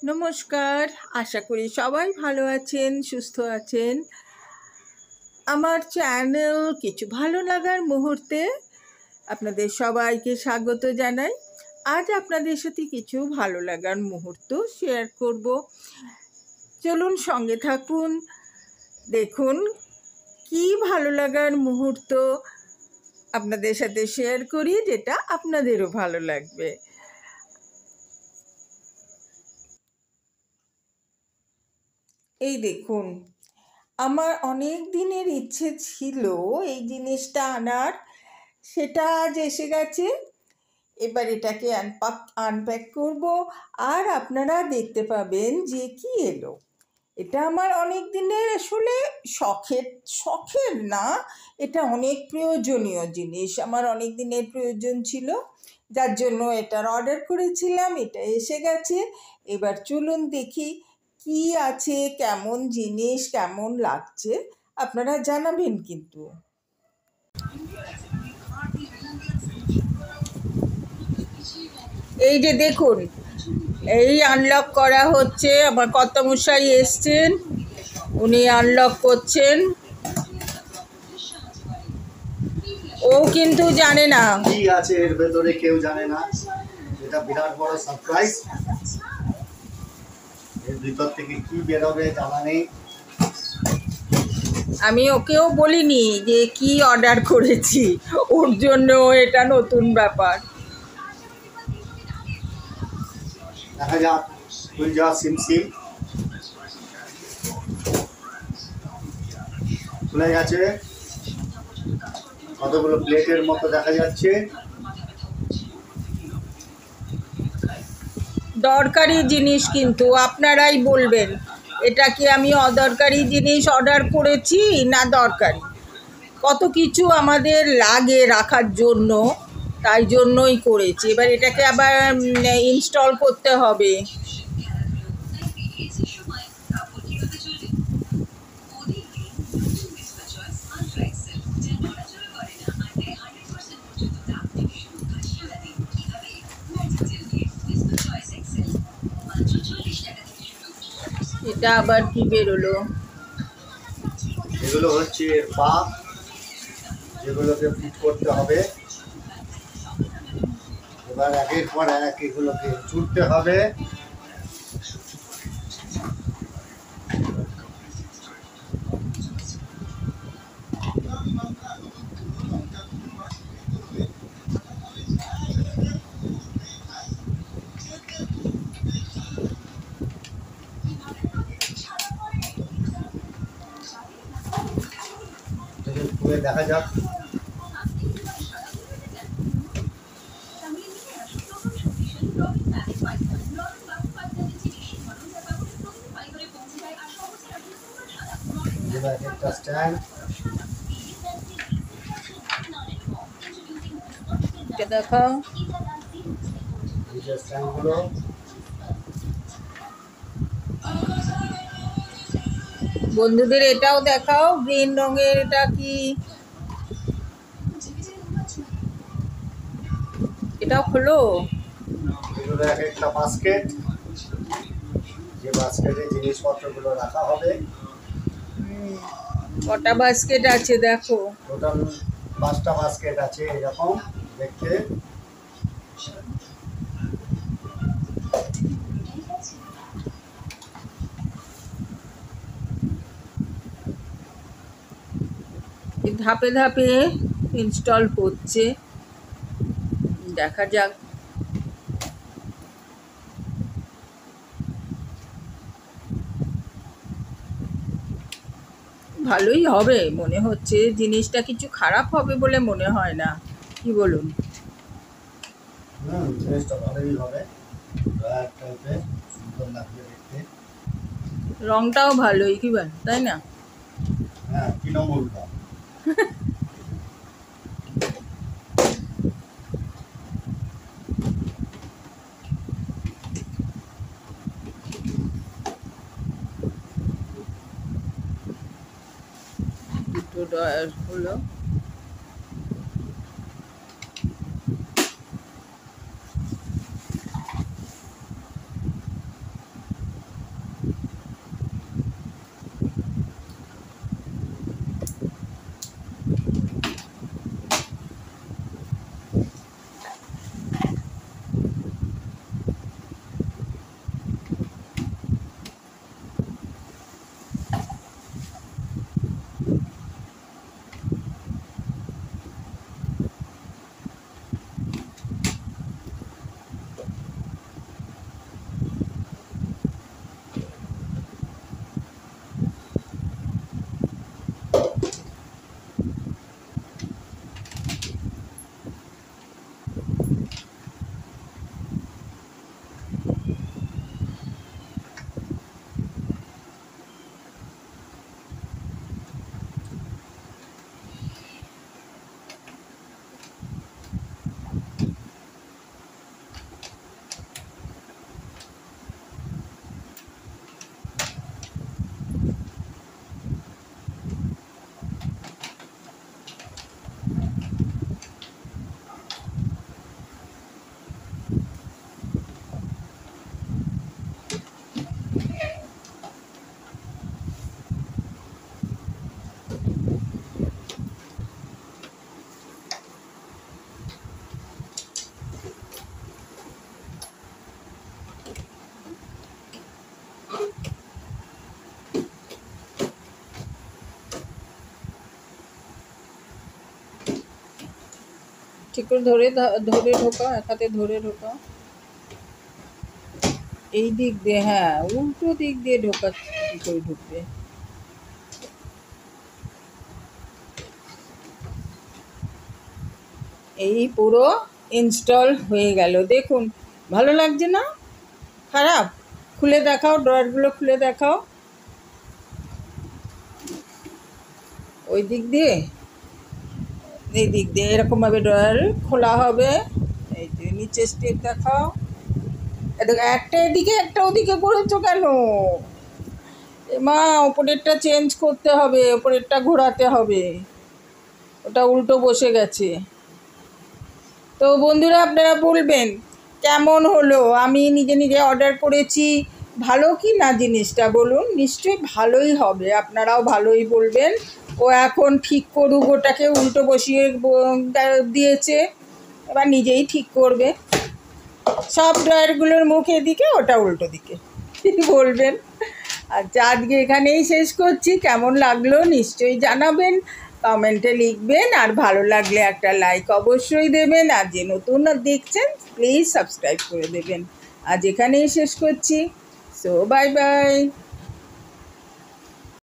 নমস্কার, আশা করি সবাই ভালো আছেন, সুস্থ আছেন। আমার চ্যানেল কিছু ভালো লাগার মুহূর্তে আপনাদের সবাইকে স্বাগত জানাই। আজ আপনাদের সাথে কিছু ভালো লাগার মুহূর্ত শেয়ার করব। চলুন সঙ্গে থাকুন, দেখুন কি ভালো লাগার মুহূর্ত আপনাদের সাথে শেয়ার করি, যেটা আপনাদেরও ভালো লাগবে। এই দেখুন, আমার অনেক দিনের ইচ্ছে ছিল এই জিনিসটা আনার, সেটা আজ এসে গেছে। এবার এটাকে আনপ্যাক করব, আর আপনারা দেখতে পাবেন যে কি এলো। এটা আমার অনেক দিনের আসলে শখের না, এটা অনেক প্রয়োজনীয় জিনিস, আমার অনেক দিনের প্রয়োজন ছিল, যার জন্য এটার অর্ডার করেছিলাম। এটা এসে গেছে। এবার চলুন দেখি কি আছে, কেমন জিনিস, কেমন লাগছে, আপনারা জানাবেন কিন্তু। এই যে দেখুন, এই আনলক করা হচ্ছে। আমার কর্তামশাই এসছেন, উনি আনলক করছেন। ও কিন্তু জানে না কি আছে এর ভেতরে, কেউ জানে না। এটা বিরাট বড় সারপ্রাইজ। এর ভিতর থেকে কি বেরোবে জানা নেই। আমি ওকেও বলিনি যে কি অর্ডার করেছি, ওর জন্য এটা নতুন ব্যাপার। দেখা যাক, খুল যা সিম খুলে গেছে। কতগুলো প্লেটের মতো দেখা যাচ্ছে। দরকারি জিনিস, কিন্তু আপনারাই বলবেন এটা কি আমি অদরকারি জিনিস অর্ডার করেছি না দরকারি। কত কিছু আমাদের লাগে রাখার জন্য, তাই জন্যই করেছি। এবার এটাকে আবার ইনস্টল করতে হবে। এটা আবার কি বেরোলো? এগুলো হচ্ছে এর পা, যেগুলোকে ফিট করতে হবে। এবার একের পর এক এগুলোকে ছুটতে হবে। দেখা যাক। একটা স্ট্যান্ড, দেখাও স্ট্যান্ডগুলো। বন্ধুদের এটাও দেখাও, গ্রিন রঙের। এটা কি? এটাও খোলো। এগুলো এক একটা বাস্কেট, যে বাস্কেটে জিনিসপত্রগুলো রাখা হবে। কটা বাস্কেট আছে দেখো? টোটাল 5টা বাস্কেট আছে এরকম দেখতে। ধাপে ধাপে ইনস্টল করছে, দেখা যাক। ভালোই হবে মনে হচ্ছে, জিনিসটা কিছু খারাপ হবে বলে মনে হয় না, কি বলুন? জিনিসটা ভালোই হবে, সুন্দর লাগবে দেখতে। রংটাও ভালোই, কি বল, তাই না? হ্যাঁ, তৃণমূল রং। দুটো ডয়ার হলো। ঠিক করে ধরে ধরে ঢোকাও, এক হাতে ধরে ঢোকাও। এই দিক দিয়ে, হ্যাঁ উল্টো দিক দিয়ে ঢোকাচ্ছি, কি করে ঢুকবে? এই পুরো ইনস্টল হয়ে গেল, দেখুন। ভালো লাগছে না? খারাপ? খুলে দেখাও, ড্রয়ারগুলো খুলে দেখাও। ওই দিক দিয়ে, এই দিক দিয়ে এরকমভাবে ড্রয়ার খোলা হবে। এই যে নিচে স্টেপ দেখাও। দেখো, একটা এদিকে একটা ওদিকে করেছো কেন? মা, ওপরেরটা চেঞ্জ করতে হবে, ওপরেরটা ঘোরাতে হবে, ওটা উল্টো বসে গেছে। তো বন্ধুরা, আপনারা বলবেন কেমন হলো। আমি নিজে নিজে অর্ডার করেছি, ভালো কি না জিনিসটা বলুন। নিশ্চয়ই ভালোই হবে, আপনারাও ভালোই বলবেন। ও এখন ঠিক করুক, ওটাকে উল্টো বসিয়ে দিয়েছে, এবার নিজেই ঠিক করবে। সব ড্রয়ারগুলোর মুখ এদিকে, ওটা উল্টো দিকে, বলবেন। আচ্ছা, আজকে এখানেই শেষ করছি। কেমন লাগলো নিশ্চয়ই জানাবেন, কমেন্টে লিখবেন। আর ভালো লাগলে একটা লাইক অবশ্যই দেবেন। আর যে নতুন দেখছেন প্লিজ সাবস্ক্রাইব করে দেবেন। আজ এখানেই শেষ করছি। So bye bye.